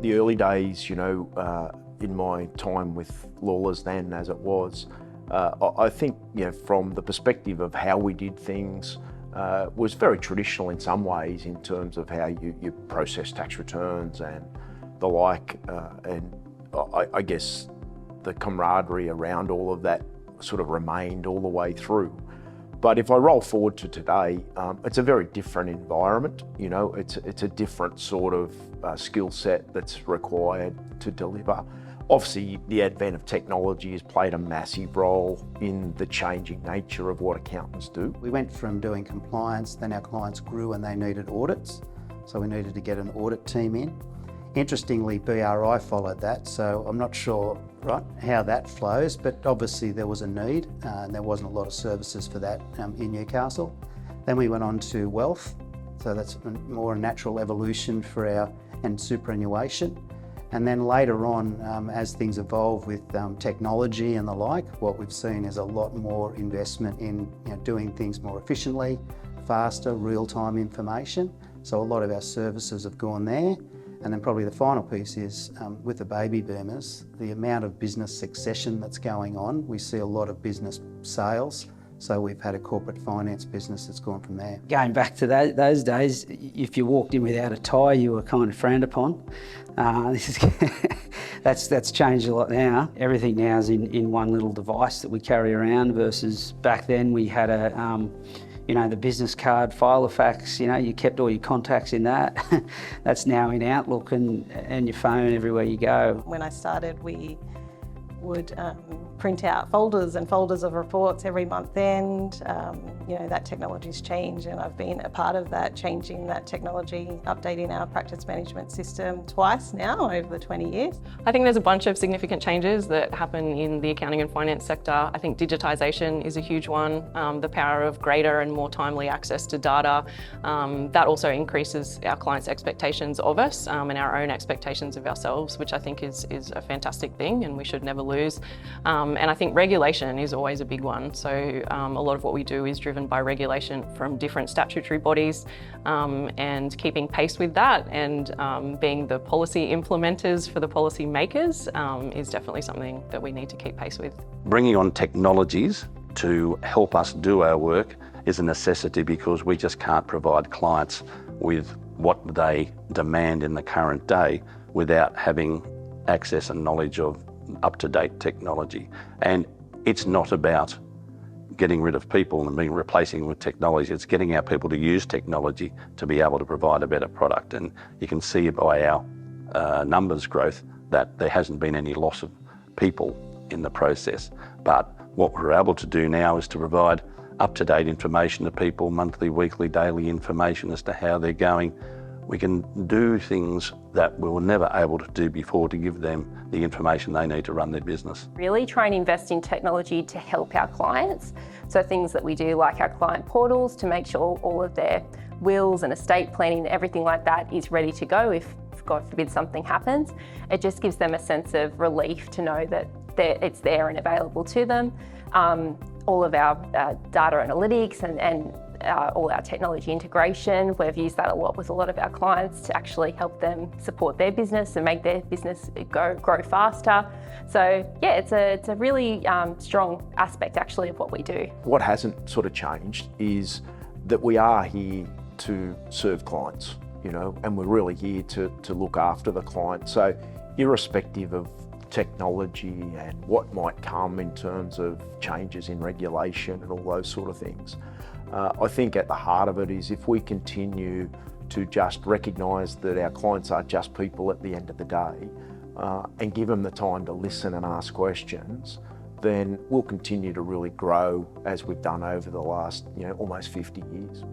the early days, in my time with Lawlers then, as it was, I think, from the perspective of how we did things, was very traditional in some ways in terms of how you process tax returns and the like, and I guess the camaraderie around all of that sort of remained all the way through. But if I roll forward to today, it's a very different environment. It's a different sort of skill set that's required to deliver. Obviously, the advent of technology has played a massive role in the changing nature of what accountants do. We went from doing compliance, then our clients grew and they needed audits. So we needed to get an audit team in. Interestingly, BRI followed that, so I'm not sure how that flows, but obviously there was a need and there wasn't a lot of services for that in Newcastle. Then we went on to wealth, so that's more a natural evolution for and superannuation. And then later on, as things evolve with technology and the like, what we've seen is a lot more investment in doing things more efficiently, faster, real-time information. So a lot of our services have gone there. And then probably the final piece is with the baby boomers, the amount of business succession that's going on. We see a lot of business sales. So we've had a corporate finance business that's gone from there. Going back to those days, if you walked in without a tie, you were kind of frowned upon. That's changed a lot now. Everything now is in one little device that we carry around versus back then we had the business card, Filofax, you kept all your contacts in that. That's now in Outlook and your phone everywhere you go. When I started, we would print out folders and folders of reports every month end. That technology's changed and I've been a part of that, changing that technology, updating our practice management system twice now over the 20 years. I think there's a bunch of significant changes that happen in the accounting and finance sector. I think digitisation is a huge one, the power of greater and more timely access to data. That also increases our clients' expectations of us and our own expectations of ourselves, which I think is a fantastic thing and we should never lose. And I think regulation is always a big one. So a lot of what we do is driven by regulation from different statutory bodies and keeping pace with that and being the policy implementers for the policy makers is definitely something that we need to keep pace with. Bringing on technologies to help us do our work is a necessity because we just can't provide clients with what they demand in the current day without having access and knowledge of up-to-date technology. And it's not about getting rid of people and replacing with technology. It's getting our people to use technology to be able to provide a better product. And you can see by our numbers growth that there hasn't been any loss of people in the process. But what we're able to do now is to provide up-to-date information to people, monthly, weekly, daily information as to how they're going. We can do things that we were never able to do before to give them the information they need to run their business. Really try and invest in technology to help our clients. So things that we do like our client portals to make sure all of their wills and estate planning and everything like that is ready to go if God forbid something happens. It just gives them a sense of relief to know that it's there and available to them. All of our data analytics and all our technology integration. We've used that a lot with a lot of our clients to actually help them support their business and make their business grow faster. So yeah, it's a really strong aspect actually of what we do. What hasn't sort of changed is that we are here to serve clients, and we're really here to look after the client. So irrespective of technology and what might come in terms of changes in regulation and all those sort of things, I think at the heart of it is if we continue to just recognise that our clients are just people at the end of the day and give them the time to listen and ask questions, then we'll continue to really grow as we've done over the last almost 50 years.